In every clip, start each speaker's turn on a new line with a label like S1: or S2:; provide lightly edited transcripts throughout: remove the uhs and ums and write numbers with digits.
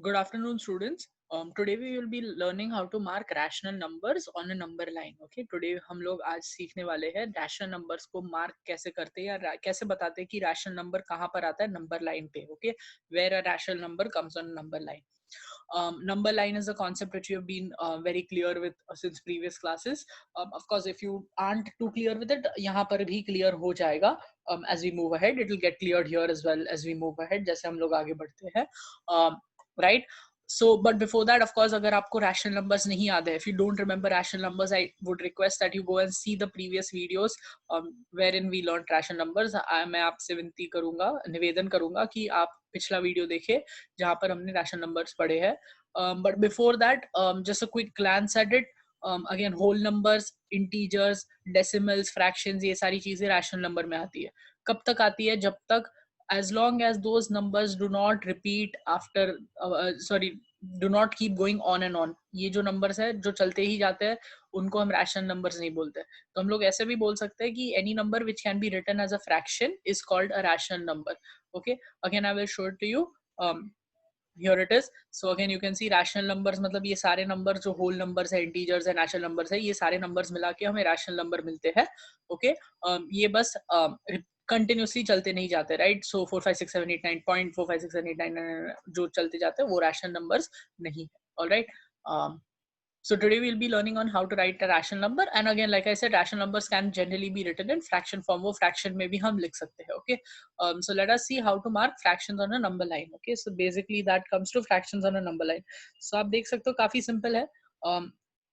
S1: Good afternoon, students. Today we will be learning how to mark rational numbers on a number line. Okay, today हम लोग आज सीखने वाले हैं rational numbers को mark कैसे करते हैं या कैसे बताते हैं कि rational number कहाँ पर आता है number line पे. Okay, where a rational number comes on a number line. Number line is a concept which you have been very clear with since previous classes. Of course, if you aren't too clear with it, यहाँ पर भी clear हो जाएगा. As we move ahead, it will get cleared here as well as we move ahead. जैसे हम लोग आगे बढ़ते हैं. Right. So but before that, of course, अगर आपको rational numbers नहीं याद है, if you don't remember rational numbers, I would request that you go and see the previous videos wherein we learned rational numbers. मैं आपसे विनती करूंगा, निवेदन करूंगा कि आप पिछला वीडियो देखें जहां पर हमने rational numbers पढ़े हैं. But before that, just a quick glance at it. Again, whole numbers, integers, decimals, fractions, ये सारी चीजें rational number में आती है. कब तक आती है? जब तक as long as those numbers do not repeat after do not keep going on and on. ये जो numbers है जो चलते ही जाते हैं उनको हम rational numbers नहीं बोलते. तो हम लोग ऐसे भी बोल सकते हैं कि any number which can be written as a fraction is called a rational number. Okay, again I will show it to you. Here it is. So again you can see rational numbers मतलब ये सारे numbers जो whole numbers है, integers है, natural numbers है, ये सारे numbers मिला के हमें rational number मिलते हैं. Okay, ये बस कंटिन्यूसली चलते नहीं जाते, राइट. सो 4 5 6 7 8 9 पॉइंट 4 5 6 7 8 9 जो चलते जाते हैं वो रैशनल नंबर्स नहीं है. Alright. So today we'll be learning on how to write a rational number, and again like I said, rational numbers can generally be written in fraction form. वो fraction में भी हम लिख सकते हैं. Okay, so let us see how to mark fractions on a number line. Okay, so basically that comes to fractions on a number line. So आप देख सकते हो काफी simple है.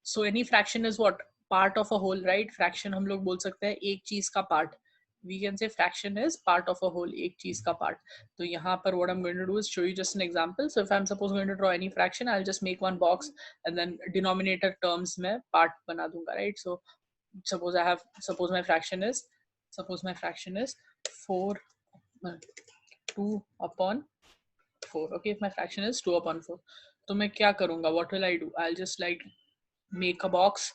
S1: So any fraction is what? Part of a whole, right? Fraction हम लोग बोल सकते हैं एक चीज का part. We can say fraction is part of a whole, एक चीज का part. तो यहाँ पर what I'm going to do is show you just an example. So if I'm suppose going to draw any fraction, I'll just make one box and then denominator terms में part बना दूंगा, right? So suppose my fraction is 4 2 upon 4. Okay, if my fraction is 2 upon 4, तो मैं क्या करूँगा? What will I do? I'll just like make a box.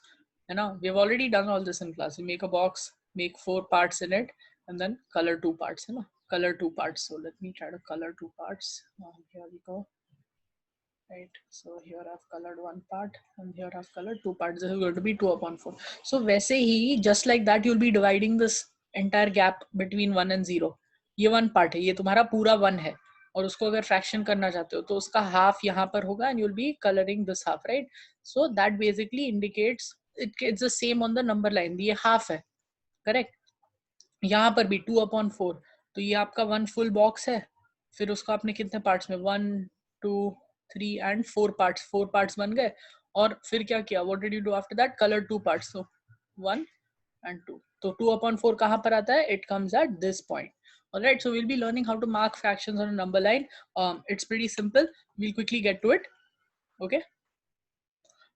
S1: You know, we have already done all this in class. We make a box, make 4 parts in it, and then color 2 parts. You know, color 2 parts. So let me try to color 2 parts. Here we go. Right. So here I've colored 1 part, and here I've colored 2 parts. This is going to be 2 upon 4. So वैसे ही just like that, you'll be dividing this entire gap between 1 and 0. ये 1 part है, ये तुम्हारा पूरा 1 है, और उसको अगर फ्रैक्शन करना चाहते हो तो उसका हाफ यहाँ पर होगा, and you'll be coloring this half, right? So that basically indicates it's the same on the number line. ये half है, correct? यहाँ पर भी 2 upon 4, तो ये आपका 1 full box है. फिर उसको आपने कितने पार्ट्स में 1 2 3 and 4 parts बन गए. और फिर क्या किया? What did you do after that? Color 2 parts. So 1 and 2. तो 2 upon 4 कहाँ पर आता है? It comes at this point. Alright, so we'll be learning how to mark fractions on a number line. It's pretty simple. We'll quickly get to it. Okay.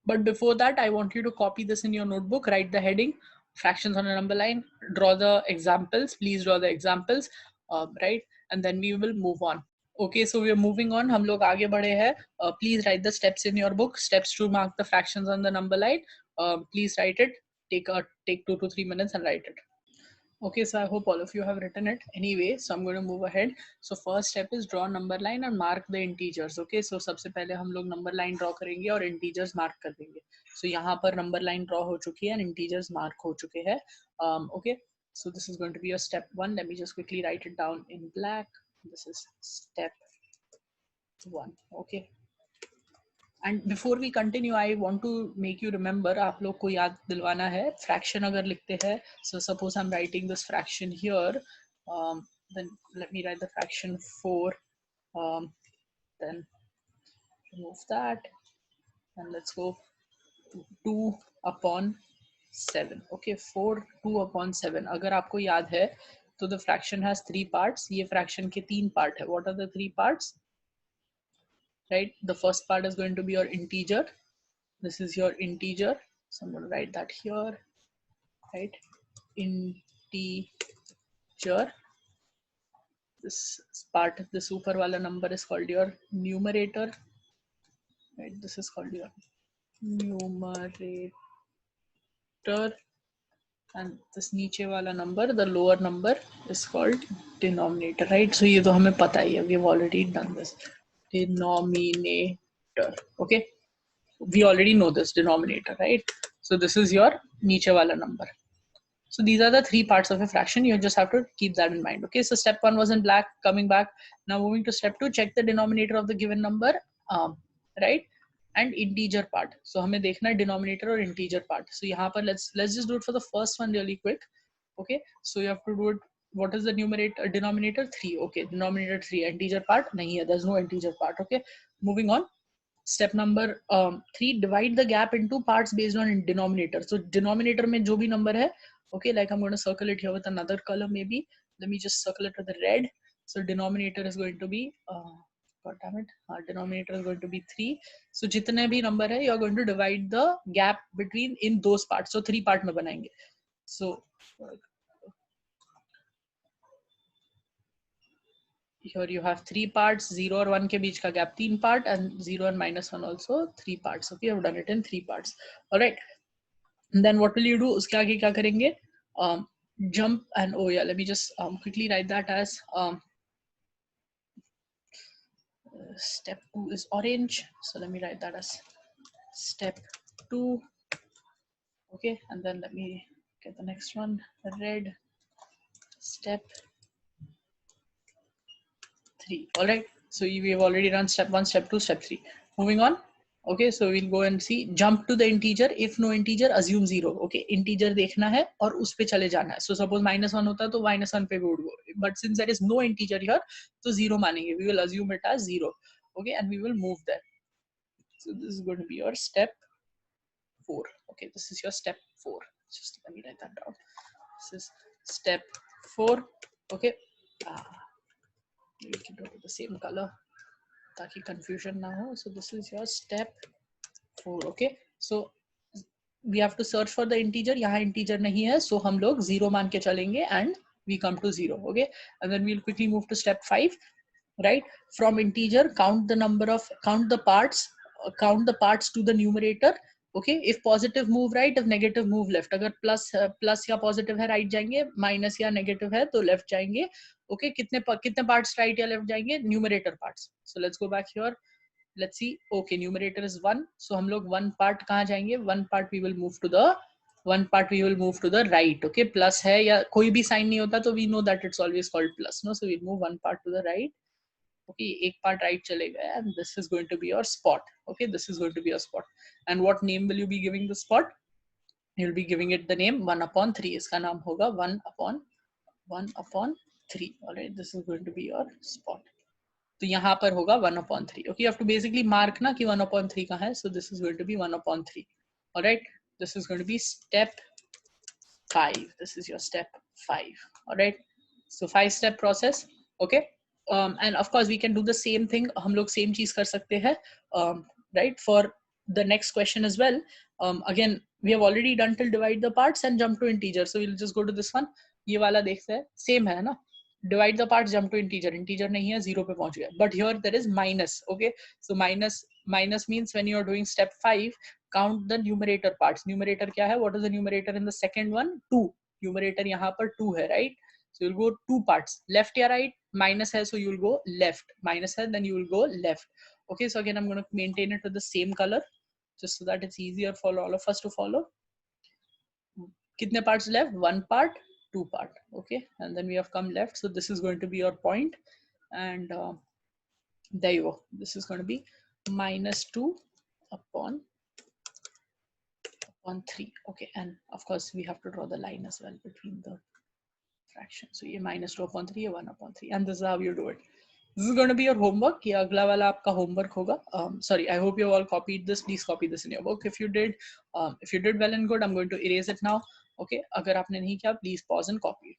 S1: But before that, I want you to copy this in your notebook, write the heading, fractions on a number line, draw the examples, please draw the examples, right? And then we will move on. Okay, so we are moving on. हम लोग आगे बढ़े हैं. Please write the steps in your book. Steps to mark the fractions on the number line. Please write it. Take 2 to 3 minutes and write it. Okay, so I hope all of you have written it anyway, so I'm going to move ahead. So first step is draw number line and mark the integers. Okay, so सबसे पहले हम लोग number line draw करेंगे और integers mark कर देंगे. So यहाँ पर number line draw हो चुकी है and integers mark हो चुके हैं. Okay, so this is going to be your step 1. Let me just quickly write it down in black. This is step 1. Okay. And before we continue, I want to make you remember, आप लोग को याद दिलवाना है, fraction अगर लिखते हैं, so suppose I'm writing this fraction here, then let me write the fraction 4, then remove that, and let's go 2 upon 7. Okay, 4 2 upon 7. अगर आपको याद है तो the fraction has 3 parts. ये fraction के 3 part है. What are the 3 parts? Right, the first part is going to be your integer. This is your integer, so I'm going to write that here, right? Integer. This part, the super wala number is called your numerator, right? This is called your numerator, and this नीचे वाला number, the lower number, is called denominator, right? So ये तो हमें पता ही है, we have already done this. denominator. Okay, we already know this denominator, right? So this is your niche wala number. So these are the three parts of a fraction. You just have to keep that in mind. Okay, so step one was in black. Coming back now, moving to step two, check the denominator of the given number, right? And integer part. So हमें देखना है denominator और integer part. So यहाँ पर let's just do it for the first one really quick. Okay, so you have to do it. What is the numerator denominator? 3. Okay, denominator 3. Integer part नहीं है. There's no integer part. Okay, moving on. Step number 3, divide the gap into parts based on denominator. So denominator में जो भी number है, okay, like I'm going to circle it here with another color maybe. Let me just circle it with the red. So denominator is going to be god damn it, denominator is going to be 3. So जितने भी number है, you are going to divide the gap between in those parts. So 3 part में बनाएंगे. So here you have 3 parts, 0 और 1 के बीच का gap 3 part, and 0 and -1 also 3 parts. Okay, I've done it in 3 parts. All right, and then what will you do? उसके आगे क्या करेंगे? Jump and oh yeah, let me just quickly write that as step 2 is orange, so let me write that as step 2. Okay, and then let me get the next one, red, step 3. All right, so we have already done step 1, step 2, step 3. Moving on. Okay, so we'll go and see. Jump to the integer. If no integer, assume 0. Okay, integer देखना है और उस पे चले जाना है. So suppose -1 होता तो -1 पे would go. But since there is no integer here, तो 0 मानेंगे. We will assume it as 0. Okay, and we will move there. So this is going to be your step 4. Okay, this is your step 4. Just let me write that down. This is step 4. Okay. We can do it with the same color ताकि confusion ना हो. So this is your step 4. Okay, so we have to search for the integer. यहाँ integer नहीं है, so हम लोग 0 मान के चलेंगे and we come to 0. Okay, and then we'll quickly move to step 5. Right, from integer count the parts to the numerator. Okay, if positive move right, if negative move left. अगर plus या positive है right जाएंगे, minus या negative है तो left जाएंगे. Okay, कितने parts right या left जाएंगे? Numerator parts. So let's go back here. Let's see. Okay, numerator is 1. So हम लोग 1 part कहाँ जाएंगे? 1 part we will move to the right. Okay, plus है या कोई भी sign नहीं होता तो we know that it's always called plus. No, so we'll move 1 part to the right. Okay, एक part right चले गए, and this is going to be your spot. Okay, this is going to be your spot. And what name will you be giving the spot? You'll be giving it the name 1/3. इसका नाम होगा 1/3. All right, this is going to be your spot. तो यहाँ पर होगा 1/3. Okay, you have to basically mark ना कि 1/3 कहाँ है. So this is going to be 1/3. All right, this is going to be step 5. This is your step 5. All right, so 5-step process. Okay. And of course we can do the same thing. हम लोग same चीज कर सकते हैं, right, for the next question as well. Again, we have already done till divide the parts and jump to integer. So we'll just go to this one. ये वाला देखते हैं, same है ना? Divide the parts, jump to integer. Integer नहीं है, 0 पे पहुंच गया. But here there is minus. Okay, so minus means when you are doing step 5, count the numerator parts. Numerator क्या है? What is the numerator in the second one? 2. Numerator यहाँ पर 2 है, right? So you'll go 2 parts, left या right. Minus है, so you'll go left. Minus है, then you will go left. Okay, so again I'm going to maintain it with the same color just so that it's easier for all of us to follow. कितने parts left? 1 part, 2 part. Okay, and then we have come left, so this is going to be your point, and there you go. This is going to be -2 upon 3. Okay, and of course we have to draw the line as well between the fraction. So ये -2/3, ये 1/3, and this is how you do it. This is going to be your homework. ये अगला वाला आपका homework होगा. Sorry, I hope you all copied this. Please copy this in your book if you did. If you did well and good, I'm going to erase it now. Okay, अगर आपने नहीं किया, please pause and copy it.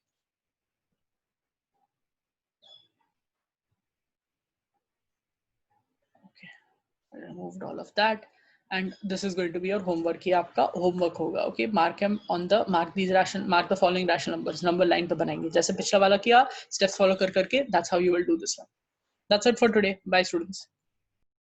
S1: Okay, I removed all of that. And this is going to be your homework. ये आपका homework होगा. Okay, mark the following rational numbers. Number line पे बनाएंगे. जैसे पिछला वाला किया, steps follow करके. That's how you will do this one. That's it for today. Bye, students.